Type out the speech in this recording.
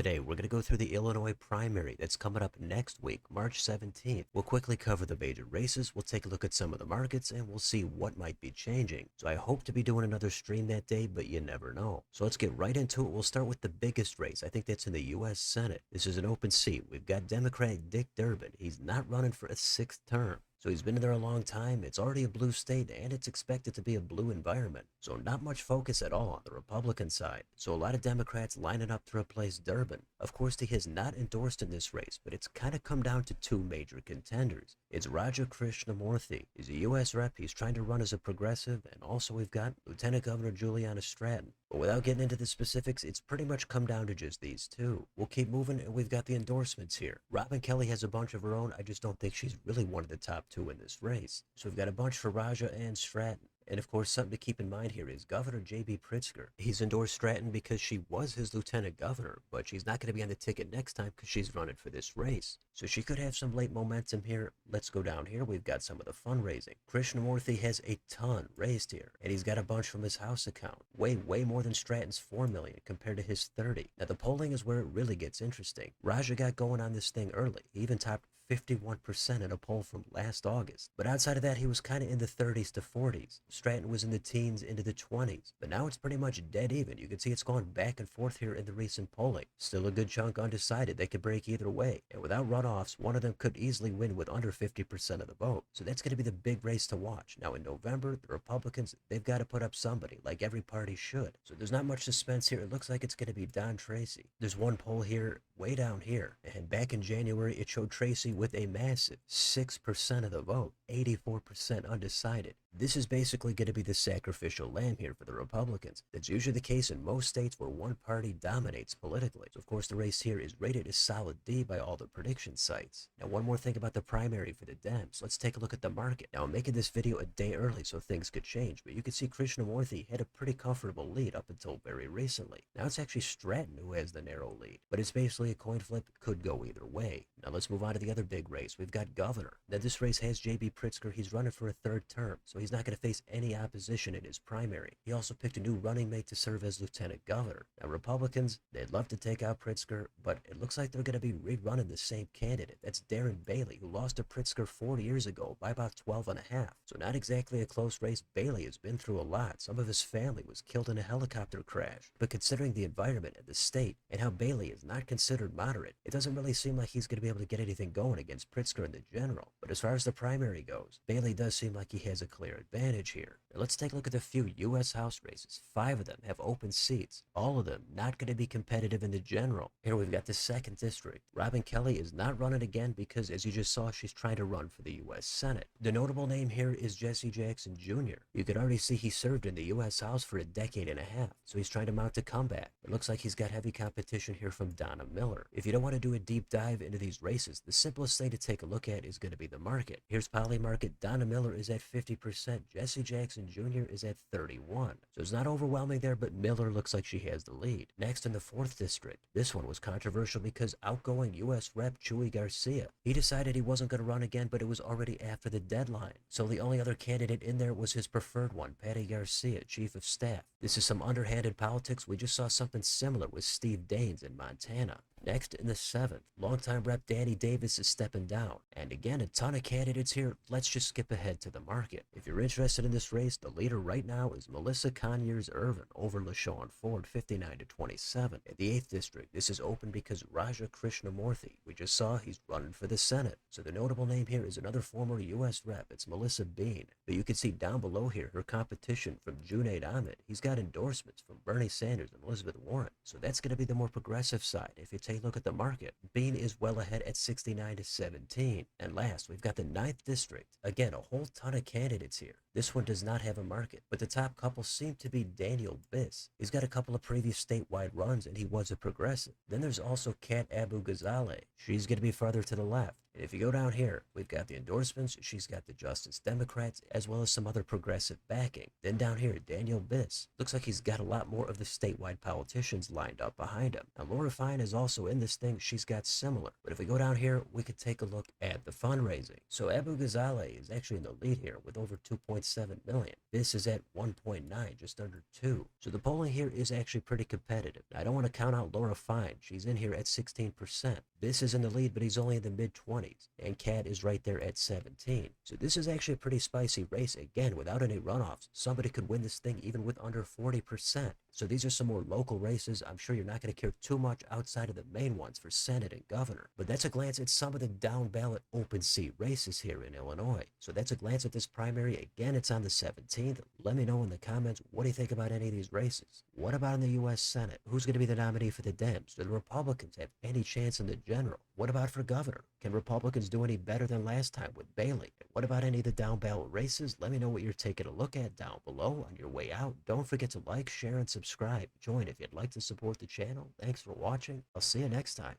Today, we're going to go through the Illinois primary that's coming up next week, March 17th. We'll quickly cover the major races, we'll take a look at some of the markets, and we'll see what might be changing. So I hope to be doing another stream that day, but you never know. So let's get right into it. We'll start with the biggest race. I think that's in the U.S. Senate. This is an open seat. We've got Democrat Dick Durbin. He's not running for a sixth term. So he's been in there a long time, it's already a blue state, and it's expected to be a blue environment. So not much focus at all on the Republican side. So a lot of Democrats lining up to replace Durbin. Of course, he has not endorsed in this race, but it's kind of come down to two major contenders. It's Raja Krishnamurthy. He's a U.S. rep, he's trying to run as a progressive, and also we've got Lieutenant Governor Juliana Stratton. But without getting into the specifics, it's pretty much come down to just these two. We'll keep moving, and we've got the endorsements here. Robin Kelly has a bunch of her own. I just don't think she's really one of the top two in this race. So we've got a bunch for Raja and Stratton. And of course, something to keep in mind here is Governor J.B. Pritzker. He's endorsed Stratton because she was his lieutenant governor, but she's not going to be on the ticket next time because she's running for this race. So she could have some late momentum here. Let's go down here. We've got some of the fundraising. Krishnamurthy has a ton raised here, and he's got a bunch from his house account. Way more than Stratton's $4 million compared to his 30. Now the polling is where it really gets interesting. Raja got going on this thing early. He even topped 51% in a poll from last August. But outside of that, he was kind of in the 30s to 40s. Stratton was in the teens into the 20s. But now it's pretty much dead even. You can see it's gone back and forth here in the recent polling. Still a good chunk undecided. They could break either way. And without runoffs, one of them could easily win with under 50% of the vote. So that's going to be the big race to watch. Now in November, the Republicans, they've got to put up somebody, like every party should. So there's not much suspense here. It looks like it's going to be Don Tracy. There's one poll here, way down here. And back in January, it showed Tracy with a massive 6% of the vote, 84% undecided. This is basically going to be the sacrificial lamb here for the Republicans. That's usually the case in most states where one party dominates politically. So of course the race here is rated a solid D by all the prediction sites. Now one more thing about the primary for the Dems. Let's take a look at the market. Now I'm making this video a day early so things could change, but you can see Krishnamurthy had a pretty comfortable lead up until very recently. Now it's actually Stratton who has the narrow lead, but it's basically a coin flip. It could go either way. Now let's move on to the other big race. We've got governor. Now this race has J.B. Pritzker. He's running for a third term, so he's not going to face any opposition in his primary. He also picked a new running mate to serve as lieutenant governor. Now Republicans, they'd love to take out Pritzker, but it looks like they're going to be rerunning the same candidate. That's Darren Bailey, who lost to Pritzker 4 years ago by about 12 and a half. So not exactly a close race. Bailey has been through a lot. Some of his family was killed in a helicopter crash. But considering the environment and the state and how Bailey is not considered moderate, it doesn't really seem like he's going to be able to get anything going against Pritzker in the general. But as far as the primary goes, Bailey does seem like he has a clear advantage here. Now let's take a look at the few U.S. House races. 5 of them have open seats. All of them not going to be competitive in the general. Here we've got the 2nd District. Robin Kelly is not running again because, as you just saw, she's trying to run for the U.S. Senate. The notable name here is Jesse Jackson Jr. You can already see he served in the U.S. House for a decade and a half, so he's trying to mount a comeback. It looks like he's got heavy competition here from Donna Miller. If you don't want to do a deep dive into these races, the simplest thing to take a look at is going to be the market. Here's Polymarket. Donna Miller is at 50%. Jesse Jackson Jr. is at 31. So it's not overwhelming there, but Miller looks like she has the lead. Next in the 4th District. This one was controversial because outgoing U.S. Rep Chuy Garcia, he decided he wasn't going to run again, but it was already after the deadline. So the only other candidate in there was his preferred one, Patty Garcia, Chief of Staff. This is some underhanded politics. We just saw something similar with Steve Daines in Montana. Next, in the 7th, longtime Rep Danny Davis is stepping down. And again, a ton of candidates here. Let's just skip ahead to the market. If you're interested in this race, the leader right now is Melissa Conyers-Ervin over LaShawn Ford, 59 to 27. In the 8th District, this is open because Raja Krishnamurthy, we just saw he's running for the Senate. So the notable name here is another former U.S. Rep. It's Melissa Bean. But you can see down below here her competition from Junaid Ahmed. He's got endorsements from Bernie Sanders and Elizabeth Warren. So that's going to be the more progressive side. If you take a look at the market, Bean is well ahead at 69 to 17. And last, we've got the 9th District. Again, a whole ton of candidates here. This one does not have a market, but the top couple seem to be Daniel Biss. He's got a couple of previous statewide runs, and he was a progressive. Then there's also Kat Abu Ghazaleh. She's going to be farther to the left. And if you go down here, we've got the endorsements. She's got the Justice Democrats, as well as some other progressive backing. Then down here, Daniel Biss. Looks like he's got a lot more of the statewide politicians lined up behind him. Now, Laura Fine is also in this thing. She's got similar. But if we go down here, we could take a look at the fundraising. So Abu Ghazaleh is actually in the lead here with over 2.7 million. This is at 1.9, just under 2. So the polling here is actually pretty competitive. Now, I don't want to count out Laura Fine. She's in here at 16%. This is in the lead, but he's only in the mid-20s. And Cat is right there at 17. So this is actually a pretty spicy race. Again, without any runoffs, somebody could win this thing even with under 40%. So these are some more local races. I'm sure you're not going to care too much outside of the main ones for Senate and governor. But that's a glance at some of the down ballot open seat races here in Illinois. So that's a glance at this primary. Again, it's on the 17th. Let me know in the comments, what do you think about any of these races? What about in the U.S. Senate? Who's going to be the nominee for the Dems? Do the Republicans have any chance in the general? What about for governor? Can Republicans do any better than last time with Bailey? And what about any of the down ballot races? Let me know what you're taking a look at down below on your way out. Don't forget to like, share, and subscribe. Join if you'd like to support the channel. Thanks for watching. I'll see you next time.